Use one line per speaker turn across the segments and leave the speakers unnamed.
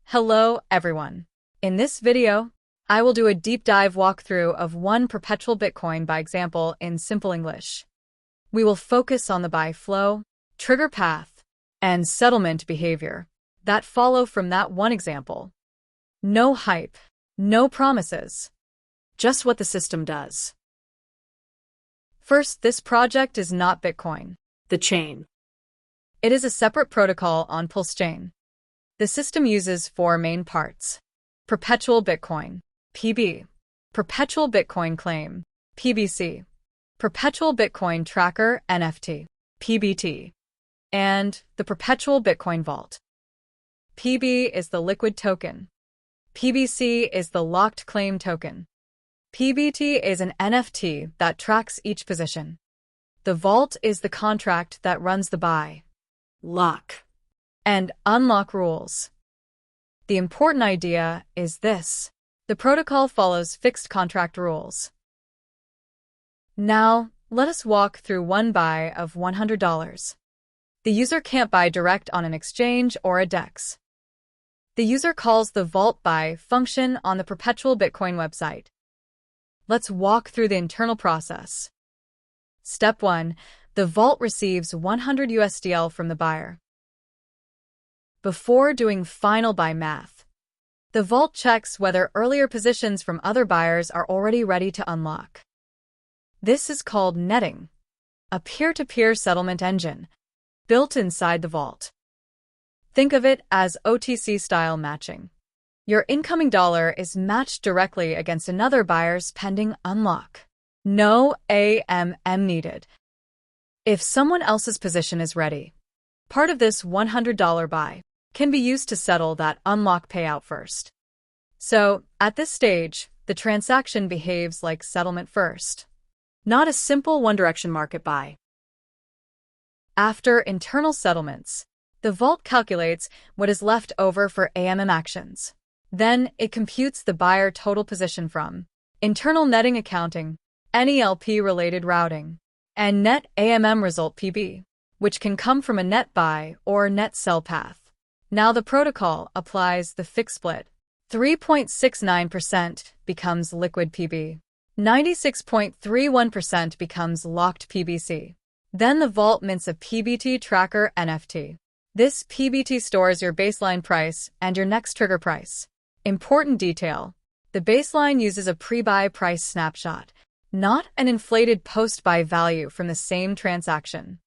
Hello, everyone. In this video, I will do a deep dive walkthrough of one Perpetual Bitcoin by example in simple English. We will focus on the buy flow, trigger path, and settlement behavior that follow from that one example. No hype, no promises, just what the system does. First, this project is not Bitcoin,
the chain.
It is a separate protocol on PulseChain. The system uses four main parts: Perpetual Bitcoin, PB, Perpetual Bitcoin Claim, PBC, Perpetual Bitcoin Tracker, NFT, PBT, and the Perpetual Bitcoin Vault. PB is the liquid token. PBC is the locked claim token. PBT is an NFT that tracks each position. The vault is the contract that runs the buy,
lock,
and unlock rules. The important idea is this: the protocol follows fixed contract rules. Now, let us walk through one buy of $100. The user can't buy direct on an exchange or a DEX. The user calls the vault buy function on the Perpetual Bitcoin website. Let's walk through the internal process. Step 1. The vault receives 100 USDL from the buyer. Before doing final buy math, the vault checks whether earlier positions from other buyers are already ready to unlock. This is called netting, a peer-to-peer settlement engine built inside the vault. Think of it as OTC-style matching. Your incoming dollar is matched directly against another buyer's pending unlock. No AMM needed. If someone else's position is ready, part of this $100 buy can be used to settle that unlock payout first. So, at this stage, the transaction behaves like settlement first, not a simple one-direction market buy. After internal settlements, the vault calculates what is left over for AMM actions. Then, it computes the buyer total position from internal netting accounting, NELP-related routing, and net AMM result PB, which can come from a net buy or net sell path. Now the protocol applies the fixed split. 3.69% becomes liquid PB. 96.31% becomes locked PBC. Then the vault mints a PBT tracker NFT. This PBT stores your baseline price and your next trigger price. Important detail: the baseline uses a pre-buy price snapshot, not an inflated post-buy value from the same transaction.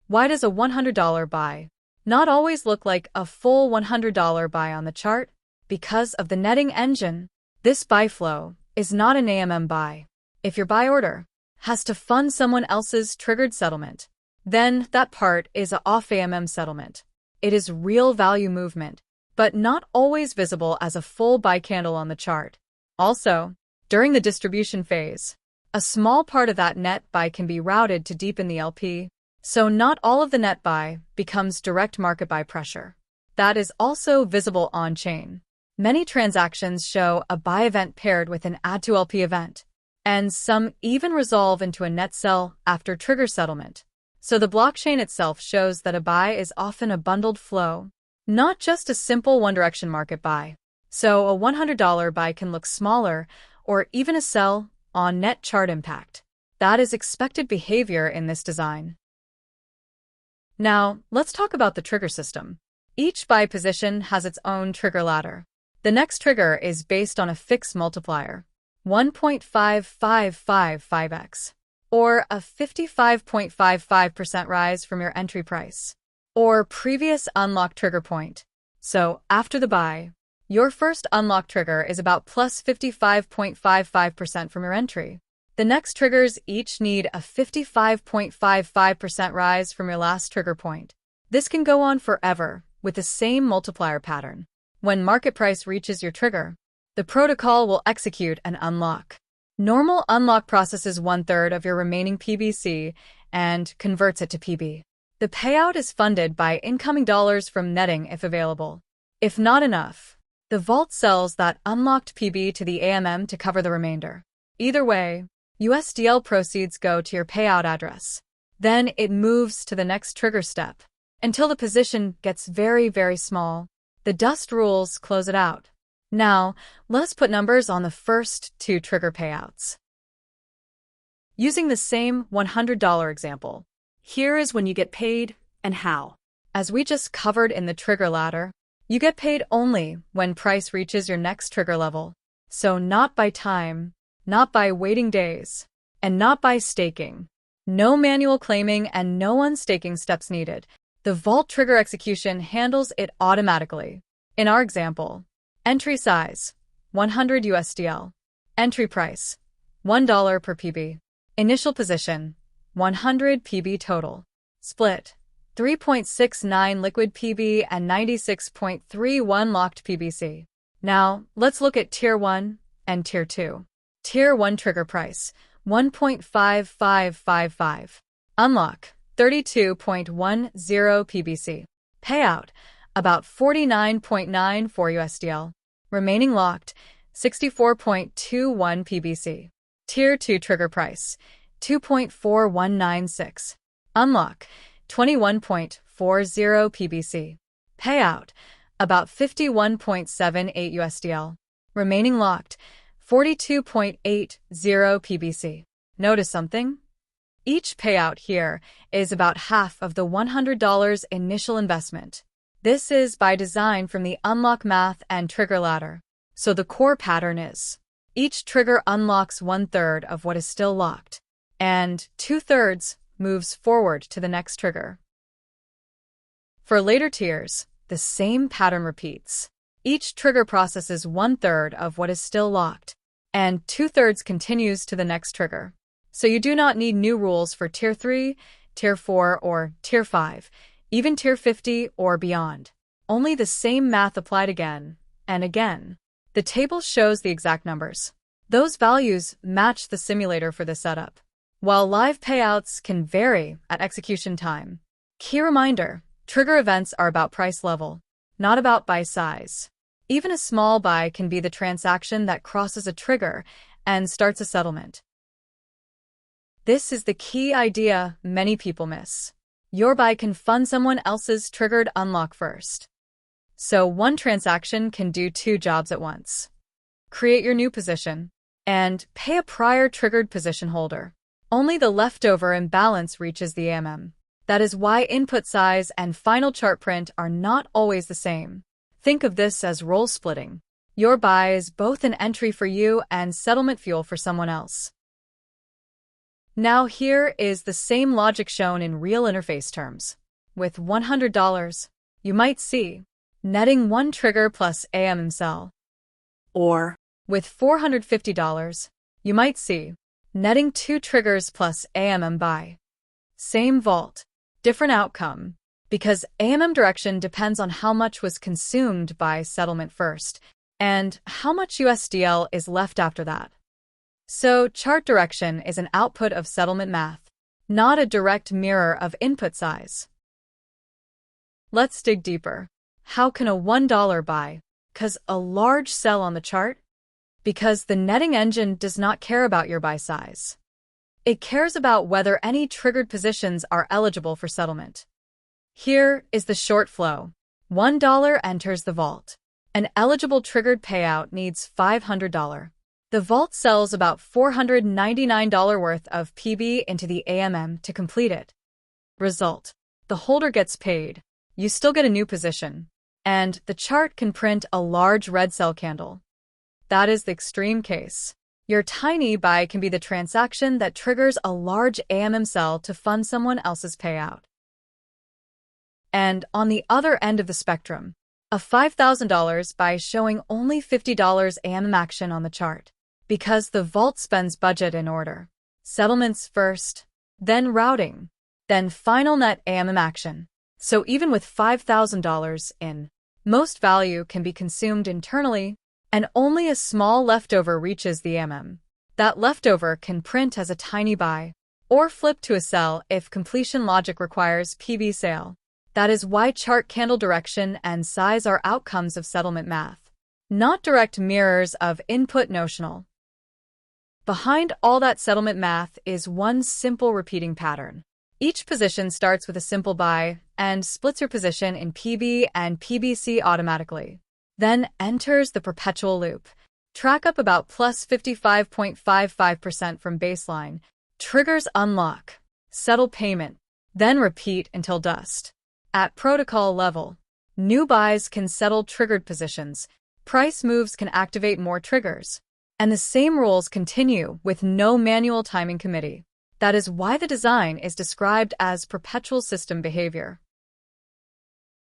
Why does a $100 buy not always look like a full $100 buy on the chart? Because of the netting engine. This buy flow is not an AMM buy. If your buy order has to fund someone else's triggered settlement, then that part is a off AMM settlement. It is real value movement, but not always visible as a full buy candle on the chart. Also, during the distribution phase, a small part of that net buy can be routed to deepen the LP, so not all of the net buy becomes direct market buy pressure. That is also visible on-chain. Many transactions show a buy event paired with an add to LP event, and some even resolve into a net sell after trigger settlement. So the blockchain itself shows that a buy is often a bundled flow, not just a simple one-direction market buy. So a $100 buy can look smaller, or even a sell, on net chart impact. That is expected behavior in this design. Now, let's talk about the trigger system. Each buy position has its own trigger ladder. The next trigger is based on a fixed multiplier, 1.5555x, or a 55.55% rise from your entry price, or previous unlock trigger point. So, after the buy, your first unlock trigger is about plus 55.55% from your entry. The next triggers each need a 55.55% rise from your last trigger point. This can go on forever with the same multiplier pattern. When market price reaches your trigger, the protocol will execute an unlock. Normal unlock processes 1/3 of your remaining PBC and converts it to PB. The payout is funded by incoming dollars from netting if available. If not enough, the vault sells that unlocked PB to the AMM to cover the remainder. Either way, USDL proceeds go to your payout address. Then it moves to the next trigger step until the position gets very, very small. The dust rules close it out. Now, let us put numbers on the first two trigger payouts. Using the same $100 example,
Here is when you get paid and how.
as we just covered in the trigger ladder, you get paid only when price reaches your next trigger level. So not by time, not by waiting days, and not by staking. No manual claiming and no unstaking steps needed. The vault trigger execution handles it automatically. In our example, entry size, 100 USDL. Entry price, $1 per PB. Initial position, 100 PB total. Split, 3.69 liquid PB and 96.31 locked PBC. Now, let's look at Tier 1 and Tier 2. Tier 1 trigger price, 1.5555. Unlock, 32.10 PBC. Payout, about 49.94 USDL. Remaining locked, 64.21 PBC. Tier 2 trigger price, 2.4196. Unlock, 21.40 PBC. Payout, about 51.78 USDL. Remaining locked, 42.80 PBC. Notice something? Each payout here is about half of the $100 initial investment. This is by design from the unlock math and trigger ladder. So the core pattern is, each trigger unlocks 1/3 of what is still locked, and 2/3 moves forward to the next trigger. For later tiers, the same pattern repeats. Each trigger processes 1/3 of what is still locked, and 2/3 continues to the next trigger. So you do not need new rules for Tier 3, Tier 4, or Tier 5, even Tier 50 or beyond. Only the same math applied again and again. The table shows the exact numbers. Those values match the simulator for the setup. While live payouts can vary at execution time, key reminder, trigger events are about price level, not about buy size. Even a small buy can be the transaction that crosses a trigger and starts a settlement. This is the key idea many people miss. Your buy can fund someone else's triggered unlock first. So one transaction can do two jobs at once. Create your new position and pay a prior triggered position holder. Only the leftover imbalance reaches the AMM. That is why input size and final chart print are not always the same. Think of this as role splitting. Your buy is both an entry for you and settlement fuel for someone else. Now here is the same logic shown in real interface terms. With $100, you might see netting one trigger plus AMM sell.
Or,
With $450, you might see netting two triggers plus AMM buy. Same vault, different outcome, because AMM direction depends on how much was consumed by settlement first and how much USDL is left after that. So chart direction is an output of settlement math, not a direct mirror of input size. Let's dig deeper. How can a $1 buy cause a large sell on the chart? Because the netting engine does not care about your buy size. It cares about whether any triggered positions are eligible for settlement. Here is the short flow. $1 enters the vault. An eligible triggered payout needs $500. The vault sells about $499 worth of PB into the AMM to complete it. Result: the holder gets paid, you still get a new position, and the chart can print a large red sell candle. That is the extreme case. Your tiny buy can be the transaction that triggers a large AMM sell to fund someone else's payout. And on the other end of the spectrum, a $5,000 buy showing only $50 AMM action on the chart. Because the vault spends budget in order. Settlements first, then routing, then final net AMM action. So even with $5,000 in, most value can be consumed internally, and only a small leftover reaches the AMM. That leftover can print as a tiny buy, or flip to a sell if completion logic requires PB sale. That is why chart candle direction and size are outcomes of settlement math, not direct mirrors of input notional. Behind all that settlement math is one simple repeating pattern. Each position starts with a simple buy and splits your position in PB and PBC automatically. Then enters the perpetual loop. Track up about plus 55.55% from baseline. Triggers unlock. Settle payment. Then repeat until dust. At protocol level, new buys can settle triggered positions. Price moves can activate more triggers. And the same rules continue with no manual timing committee. That is why the design is described as perpetual system behavior.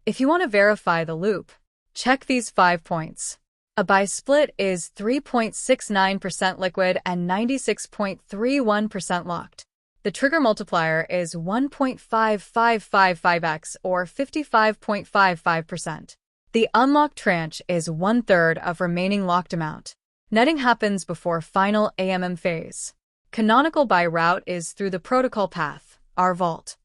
If you want to verify the loop, check these 5 points. A buy split is 3.69% liquid and 96.31% locked. The trigger multiplier is 1.5555x or 55.55%. The unlocked tranche is 1/3 of remaining locked amount. Netting happens before final AMM phase. Canonical buy route is through the protocol path, our vault.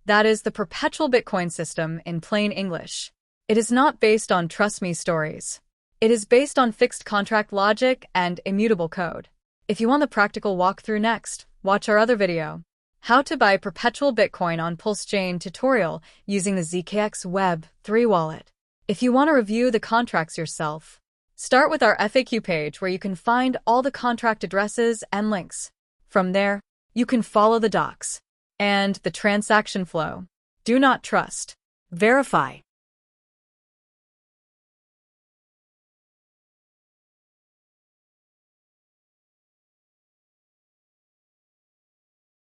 That is the perpetual Bitcoin system in plain English. It is not based on trust me stories. It is based on fixed contract logic and immutable code. If you want the practical walkthrough next, watch our other video, How to Buy Perpetual Bitcoin on PulseChain tutorial using the ZKX Web 3 wallet. If you want to review the contracts yourself, start with our FAQ page where you can find all the contract addresses and links. From there, you can follow the docs and the transaction flow. Do not trust. Verify.